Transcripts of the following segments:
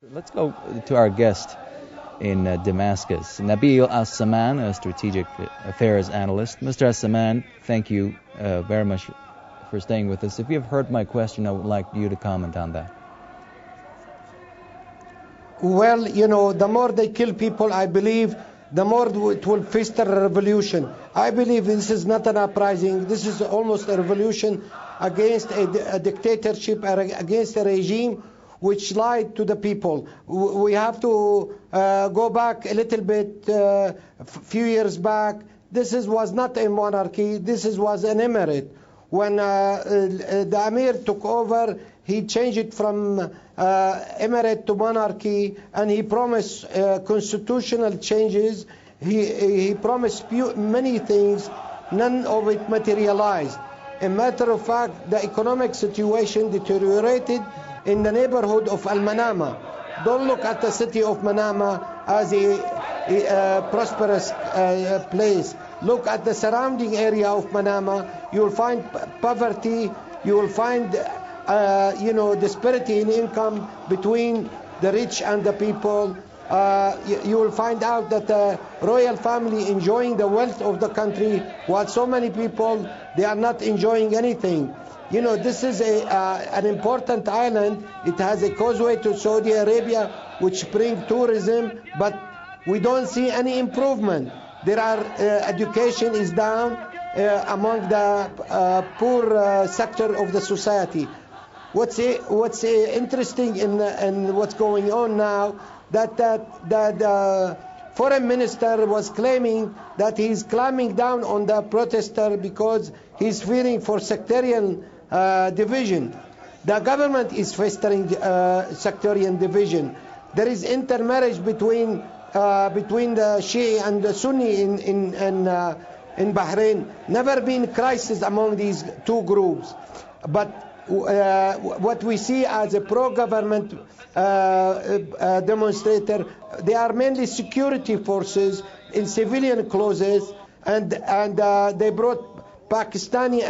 Let's go to our guest in Damascus, Nabil Al-Saman, a strategic affairs analyst. Mr. Al-Saman, thank you very much for staying with us. If you have heard my question, I would like you to comment on that. Well, the more they kill people, I believe, the more it will foster a revolution. I believe this is not an uprising. This is almost a revolution against a dictatorship, against a regime which lied to the people. We have to go back a little bit, few years back. This was not a monarchy. This was an emirate. When the emir took over, he changed it from emirate to monarchy, and he promised constitutional changes. He promised many things. None of it materialized. A matter of fact, the economic situation deteriorated in the neighborhood of Al-Manama. Don't look at the city of Manama as a prosperous place. Look at the surrounding area of Manama. You will find poverty. You will find disparity in income between the rich and the people. You will find out that the royal family enjoying the wealth of the country, while so many people, they are not enjoying anything. This is an important island. It has a causeway to Saudi Arabia, which brings tourism, but we don't see any improvement. Education is down among the poor sector of the society. What's interesting in what's going on now, that the foreign minister was claiming that he's clamping down on the protester because he's fearing for sectarian division. The government is fostering sectarian division. There is intermarriage between the Shia and the Sunni in Bahrain. Never been crisis among these two groups. But what we see as a pro-government demonstrator, they are mainly security forces in civilian clothes, and they brought Pakistani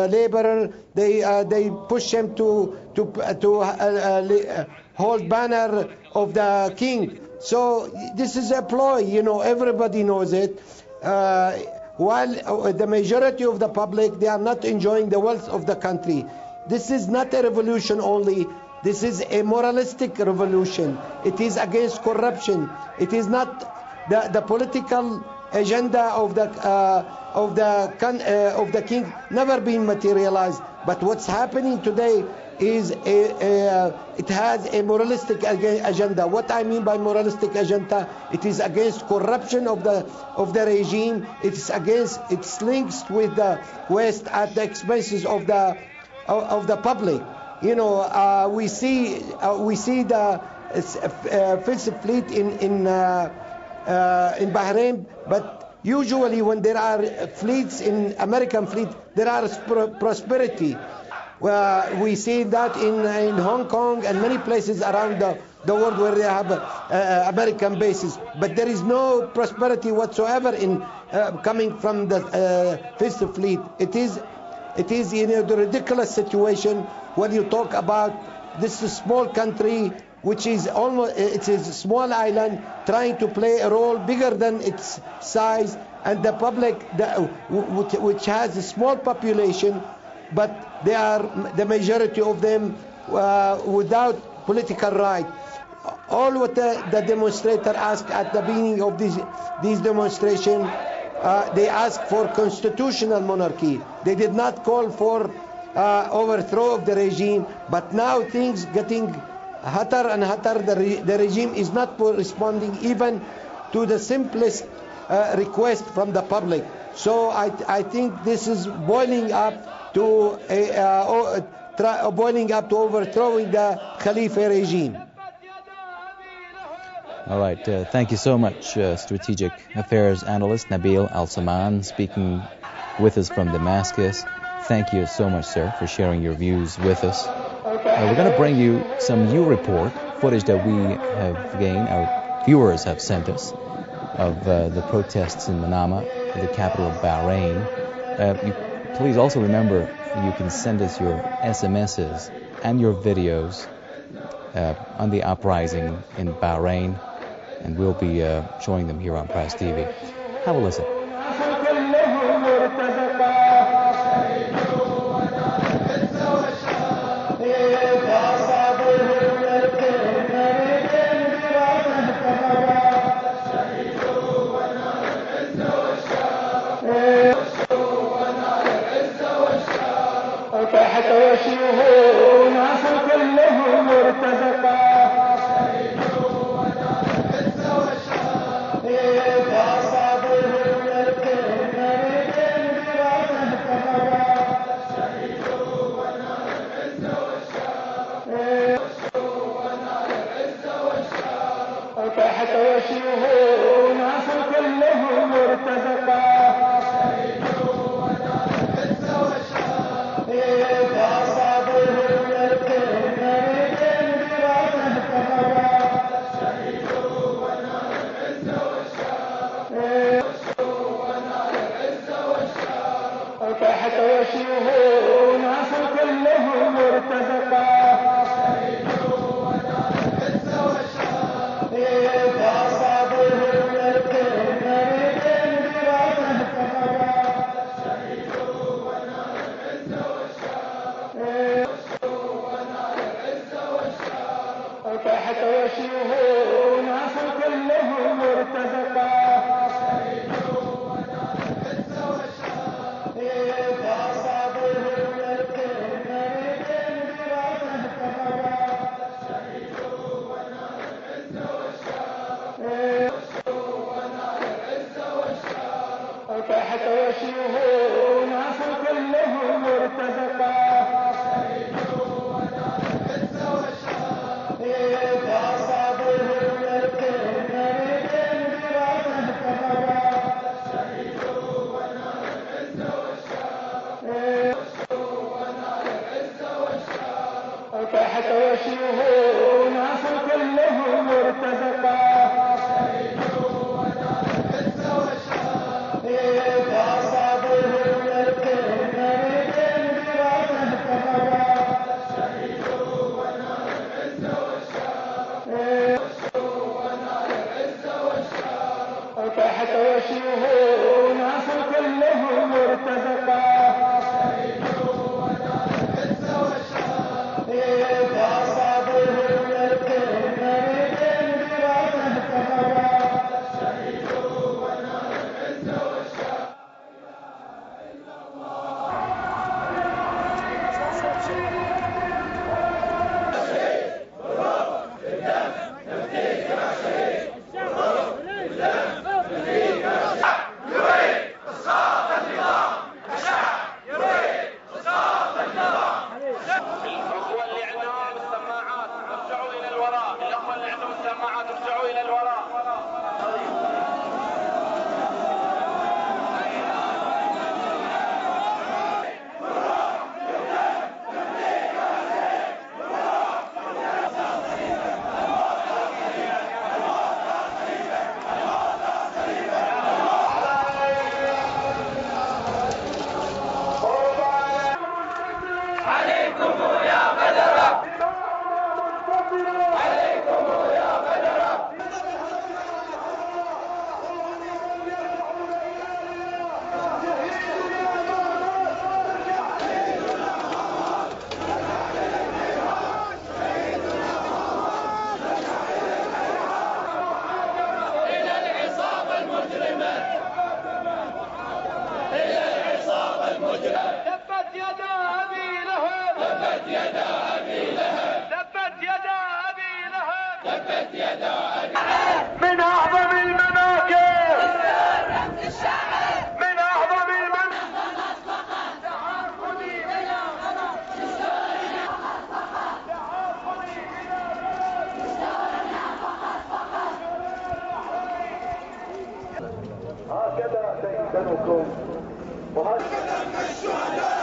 laborer. They push them to hold banner of the king. So this is a ploy. Everybody knows it. While the majority of the public, they are not enjoying the wealth of the country. This is not a revolution only. This is a moralistic revolution. It is against corruption. It is not the political agenda of the king never been materialized. But what's happening today is it has a moralistic agenda. What I mean by moralistic agenda, it is against corruption of the regime. It's linked with the West at the expenses of the public. We see the Fifth Fleet in Bahrain, but usually when there are fleets in American fleet, there is prosperity. We see that in Hong Kong and many places around the world where they have American bases, but there is no prosperity whatsoever in coming from the Fifth Fleet. It is the ridiculous situation when you talk about this small country, which is it's a small island trying to play a role bigger than its size, and the public which has a small population, but they are the majority of them without political right. All what the demonstrator asked at the beginning of these demonstrations, they asked for constitutional monarchy. They did not call for overthrow of the regime, but now things getting hotter and hotter. The regime is not responding even to the simplest request from the public. So I think this is boiling up to overthrowing the Khalifa regime. All right. Thank you so much, strategic affairs analyst Nabil Al-Saman, speaking with us from Damascus. Thank you so much, sir, for sharing your views with us. We're going to bring you some new report footage that we have gained, our viewers have sent us, of the protests in Manama, the capital of Bahrain. Please also remember, you can send us your SMSs and your videos on the uprising in Bahrain, and we'll be showing them here on Press TV. Have a listen. من أعظم المناكب من أعظم هكذا سيسكنكم وهكذا الشهداء.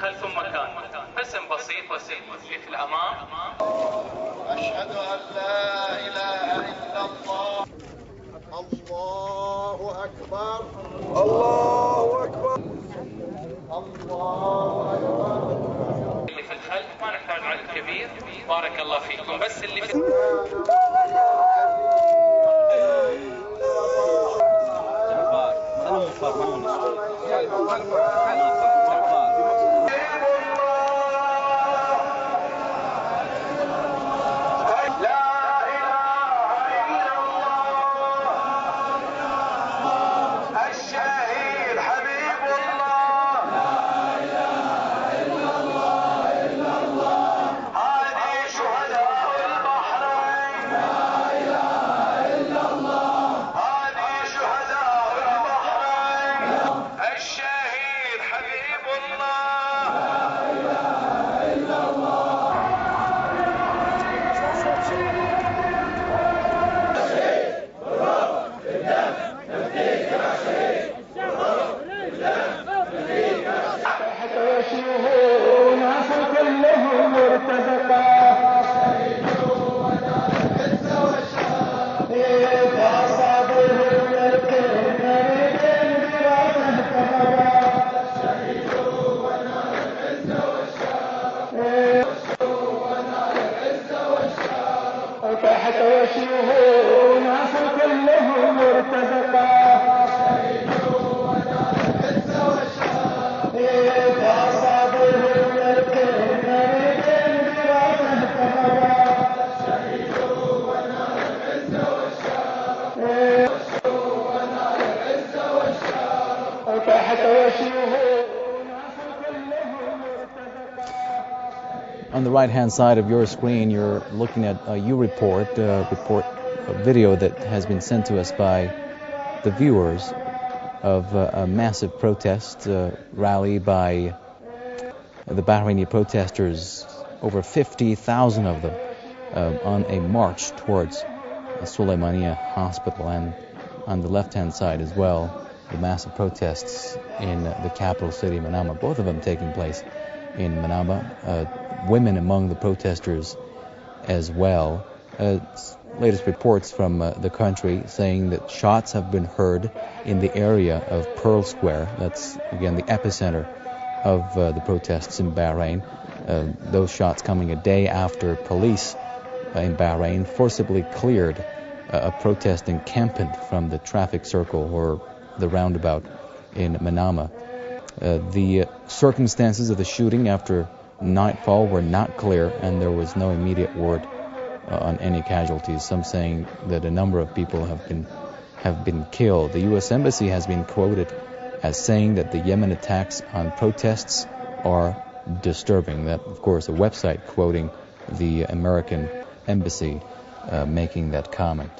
خلفهم مكان قسم بسيط في الأمام. أشهد أن لا إله إلا الله. الله أكبر. الله أكبر. الله أكبر. اللي في الخلف ما نحتاج عدد كبير. بارك الله فيكم. بس اللي في الشهيد حبيب الله. هذه شهداء البحرين. هذه شهداء البحرين. الشهيد حبيب الله. الناس كلهم مرتزقا فأصابهم الكريم براسه كفرا تحت وشيه ناس كلهم مرتزقا فأصابهم الكريم براسه كفرا تحت وشيه On the right-hand side of your screen, you're looking at a U-Report, a video that has been sent to us by the viewers of a massive protest rally by the Bahraini protesters, over 50,000 of them, on a march towards Suleymaniya Hospital, and on the left-hand side as well, the massive protests in the capital city, Manama, both of them taking place in Manama. Women among the protesters as well. Latest reports from the country saying that shots have been heard in the area of Pearl Square. That's, again, the epicenter of the protests in Bahrain. Those shots coming a day after police in Bahrain forcibly cleared a protest encampment from the traffic circle or the roundabout in Manama. The circumstances of the shooting after nightfall were not clear, and there was no immediate word on any casualties. Some saying that a number of people have been killed. The U.S. Embassy has been quoted as saying that the Yemen attacks on protests are disturbing. That, of course, a website quoting the American Embassy making that comment.